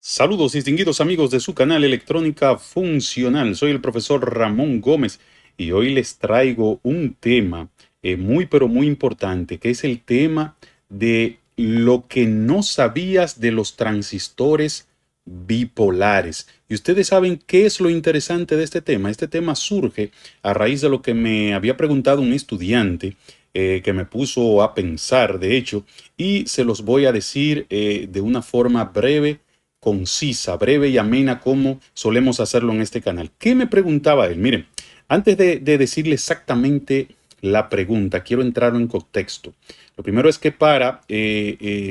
Saludos distinguidos amigos de su canal Electrónica Funcional. Soy el profesor Ramón Gómez y hoy les traigo un tema muy pero muy importante, que es el tema de lo que no sabías de los transistores bipolares. Y ustedes saben qué es lo interesante de este tema. Este tema surge a raíz de lo que me había preguntado un estudiante que me puso a pensar, de hecho, y se los voy a decir de una forma breve, concisa, breve y amena como solemos hacerlo en este canal. ¿Qué me preguntaba él? Miren, antes de decirle exactamente la pregunta, quiero entrar en contexto. Lo primero es que para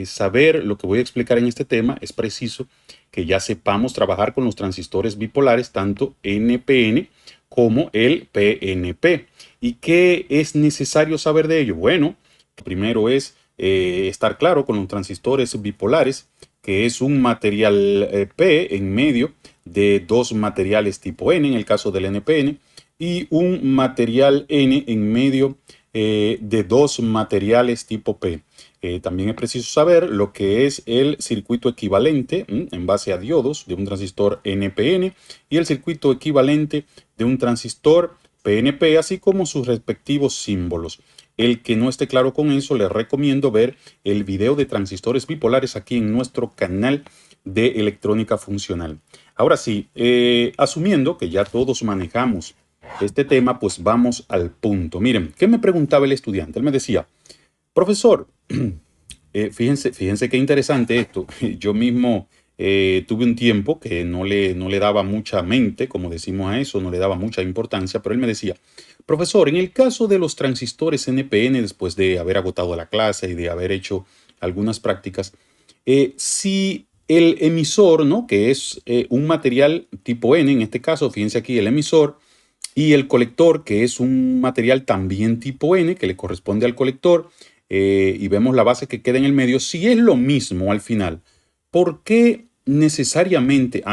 saber lo que voy a explicar en este tema es preciso que ya sepamos trabajar con los transistores bipolares, tanto NPN como el PNP. ¿Y qué es necesario saber de ello? Bueno, primero es estar claro con los transistores bipolares, que es un material P en medio de dos materiales tipo N, en el caso del NPN, y un material N en medio de dos materiales tipo P. También es preciso saber lo que es el circuito equivalente en base a diodos de un transistor NPN y el circuito equivalente de un transistor PNP, así como sus respectivos símbolos. El que no esté claro con eso, le recomiendo ver el video de transistores bipolares aquí en nuestro canal de electrónica funcional. Ahora sí, asumiendo que ya todos manejamos este tema, pues vamos al punto. Miren, ¿qué me preguntaba el estudiante? Él me decía, profesor, fíjense qué interesante esto. Yo mismo tuve un tiempo que no le daba mucha mente, como decimos a eso, no le daba mucha importancia, pero él me decía, profesor, en el caso de los transistores NPN, después de haber agotado la clase y de haber hecho algunas prácticas, si el emisor, ¿no? Que es un material tipo N, en este caso, fíjense aquí, el emisor, y el colector, que es un material también tipo N, que le corresponde al colector, y vemos la base que queda en el medio, si es lo mismo al final, ¿por qué necesariamente?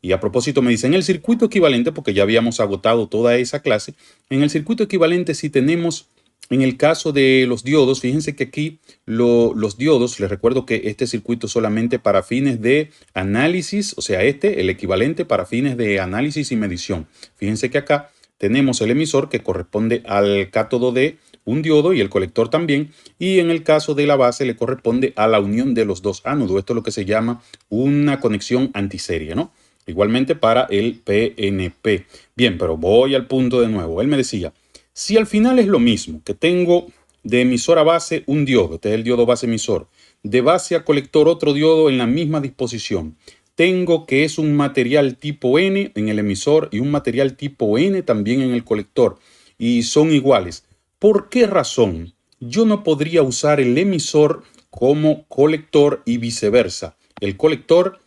Y a propósito me dicen, el circuito equivalente, porque ya habíamos agotado toda esa clase, en el circuito equivalente si tenemos, en el caso de los diodos, fíjense que aquí los diodos, les recuerdo que este circuito solamente para fines de análisis, o sea, el equivalente para fines de análisis y medición. Fíjense que acá tenemos el emisor que corresponde al cátodo de un diodo y el colector también, y en el caso de la base le corresponde a la unión de los dos ánodos. Esto es lo que se llama una conexión antiserie, ¿no? Igualmente para el PNP. Bien, pero voy al punto de nuevo. Él me decía, si al final es lo mismo, que tengo de emisor a base un diodo, este es el diodo base emisor, de base a colector otro diodo en la misma disposición, tengo que es un material tipo N en el emisor y un material tipo N también en el colector, y son iguales. ¿Por qué razón yo no podría usar el emisor como colector y viceversa? El colector,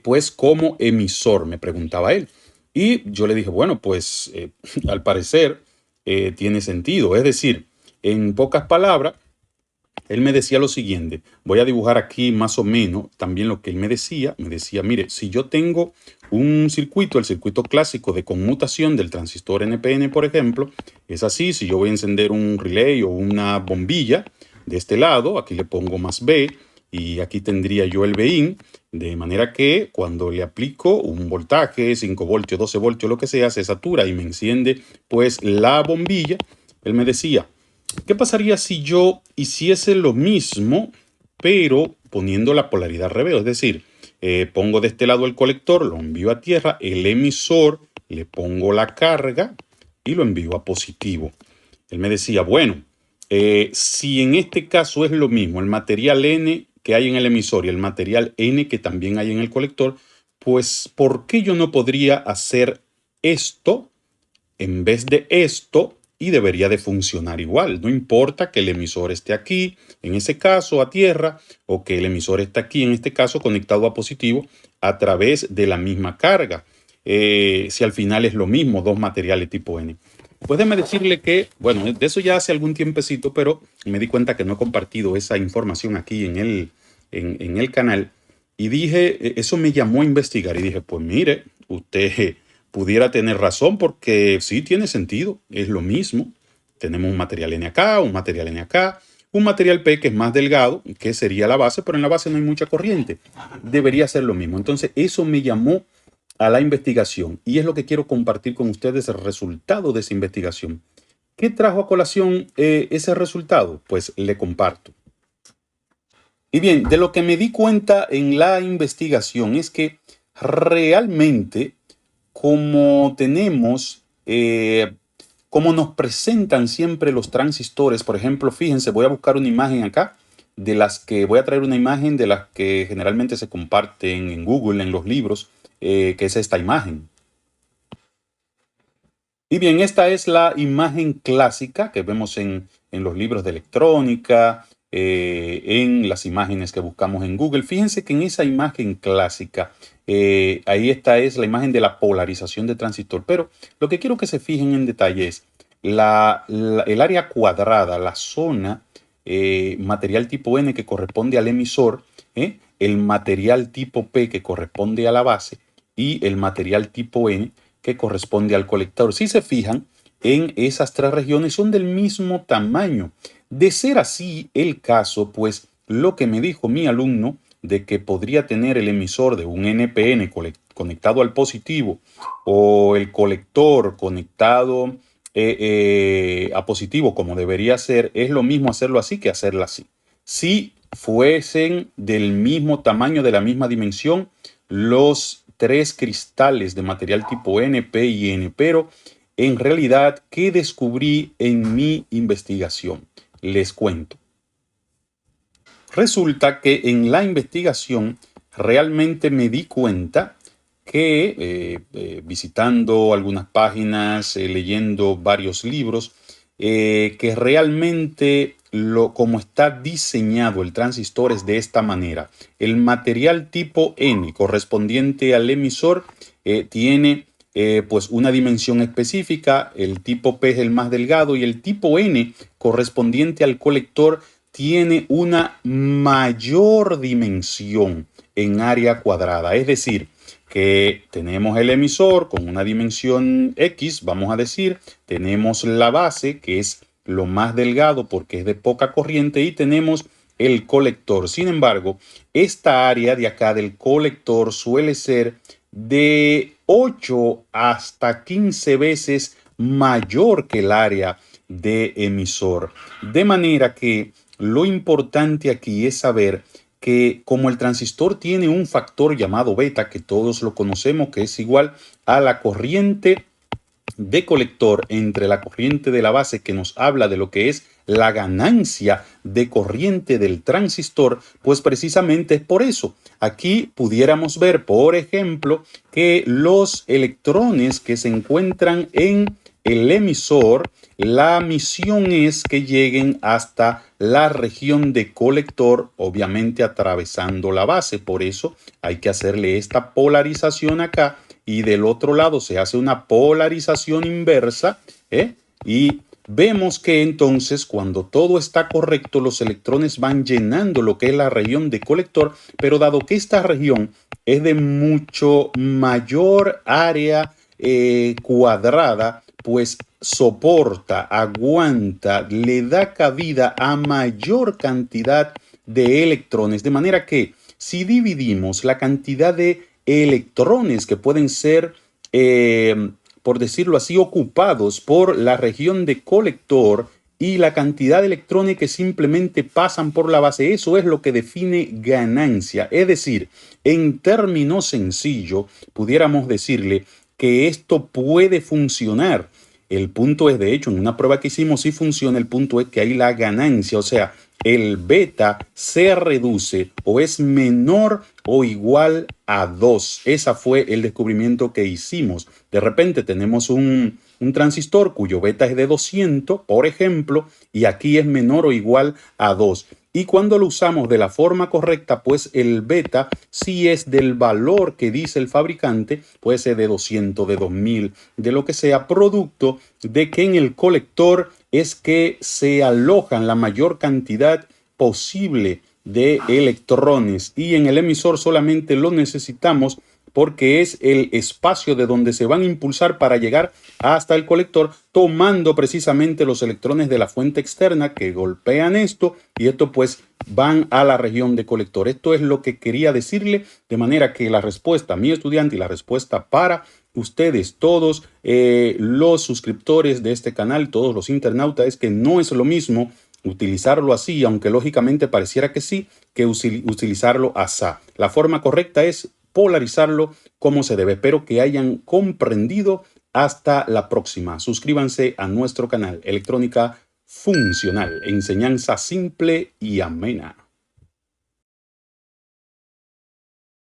pues, como emisor, me preguntaba él. Y yo le dije, bueno, pues al parecer tiene sentido. Es decir, en pocas palabras, él me decía lo siguiente, voy a dibujar aquí más o menos también lo que él me decía, mire, si yo tengo un circuito, el circuito clásico de conmutación del transistor NPN, por ejemplo, es así, si yo voy a encender un relay o una bombilla de este lado, aquí le pongo más B y aquí tendría yo el Bin, de manera que cuando le aplico un voltaje, 5 voltios, 12 voltios, lo que sea, se satura y me enciende pues la bombilla. Él me decía, ¿qué pasaría si yo hiciese lo mismo, pero poniendo la polaridad al revés? Es decir, pongo de este lado el colector, lo envío a tierra, el emisor, le pongo la carga y lo envío a positivo. Él me decía, bueno, si en este caso es lo mismo, el material N que hay en el emisor y el material N que también hay en el colector, pues ¿por qué yo no podría hacer esto en vez de esto? Y debería de funcionar igual. No importa que el emisor esté aquí, en ese caso a tierra, o que el emisor esté aquí, en este caso conectado a positivo, a través de la misma carga. Si al final es lo mismo, dos materiales tipo N. Pues déjeme decirle que, bueno, de eso ya hace algún tiempecito, pero me di cuenta que no he compartido esa información aquí en el canal. Y dije, eso me llamó a investigar y dije, pues mire, usted pudiera tener razón porque sí tiene sentido, es lo mismo. Tenemos un material N acá, un material N acá, un material P que es más delgado, que sería la base, pero en la base no hay mucha corriente. Debería ser lo mismo. Entonces, eso me llamó a la investigación y es lo que quiero compartir con ustedes, el resultado de esa investigación. ¿Qué trajo a colación ese resultado? Pues le comparto. Y bien, de lo que me di cuenta en la investigación es que realmente como tenemos, como nos presentan siempre los transistores, por ejemplo, fíjense, voy a buscar una imagen acá, de las que voy a traer una imagen de las que generalmente se comparten en Google, en los libros, que es esta imagen. Y bien, esta es la imagen clásica que vemos en los libros de electrónica, en las imágenes que buscamos en Google. Fíjense que en esa imagen clásica, ahí esta es la imagen de la polarización de transistor. Pero lo que quiero que se fijen en detalle es el área cuadrada, la zona material tipo N que corresponde al emisor, el material tipo P que corresponde a la base y el material tipo N que corresponde al colector. Si se fijan, en esas tres regiones son del mismo tamaño. De ser así el caso, pues lo que me dijo mi alumno de que podría tener el emisor de un NPN conectado al positivo o el colector conectado a positivo como debería ser, es lo mismo hacerlo así que hacerlo así. Si fuesen del mismo tamaño, de la misma dimensión, los tres cristales de material tipo N, P y N, pero en realidad, ¿qué descubrí en mi investigación? Les cuento. Resulta que en la investigación realmente me di cuenta que visitando algunas páginas, leyendo varios libros, que realmente como está diseñado el transistor es de esta manera. El material tipo N correspondiente al emisor tiene pues una dimensión específica, el tipo P es el más delgado y el tipo N correspondiente al colector tiene una mayor dimensión en área cuadrada. Es decir, que tenemos el emisor con una dimensión X, vamos a decir, tenemos la base que es lo más delgado porque es de poca corriente y tenemos el colector. Sin embargo, esta área de acá del colector suele ser de 8 hasta 15 veces mayor que el área de emisor. De manera que lo importante aquí es saber que como el transistor tiene un factor llamado beta, que todos lo conocemos, que es igual a la corriente de colector entre la corriente de la base, que nos habla de lo que es la ganancia de corriente del transistor, pues precisamente es por eso. Aquí pudiéramos ver, por ejemplo, que los electrones que se encuentran en el emisor, la misión es que lleguen hasta la región de colector, obviamente atravesando la base. Por eso hay que hacerle esta polarización acá y del otro lado se hace una polarización inversa, y vemos que entonces cuando todo está correcto los electrones van llenando lo que es la región de colector, pero dado que esta región es de mucho mayor área cuadrada, pues soporta, aguanta, le da cabida a mayor cantidad de electrones, de manera que si dividimos la cantidad de electrones que pueden ser, por decirlo así, ocupados por la región de colector y la cantidad de electrones que simplemente pasan por la base, eso es lo que define ganancia. Es decir, en términos sencillos, pudiéramos decirle que esto puede funcionar. El punto es, de hecho, en una prueba que hicimos sí funciona, el punto es que hay la ganancia, o sea, el beta se reduce o es menor o igual a 2. Ese fue el descubrimiento que hicimos. De repente tenemos un transistor cuyo beta es de 200, por ejemplo, y aquí es menor o igual a 2. Y cuando lo usamos de la forma correcta, pues el beta, si es del valor que dice el fabricante, puede ser de 200, de 2000, de lo que sea, producto de que en el colector es que se alojan la mayor cantidad posible de electrones y en el emisor solamente lo necesitamos porque es el espacio de donde se van a impulsar para llegar hasta el colector, tomando precisamente los electrones de la fuente externa que golpean esto, y esto pues van a la región de colector. Esto es lo que quería decirle, de manera que la respuesta a mi estudiante y la respuesta para ustedes, todos los suscriptores de este canal, todos los internautas, es que no es lo mismo utilizarlo así, aunque lógicamente pareciera que sí, que utilizarlo asá. La forma correcta es polarizarlo como se debe. Espero que hayan comprendido. Hasta la próxima. Suscríbanse a nuestro canal Electrónica Funcional, enseñanza simple y amena.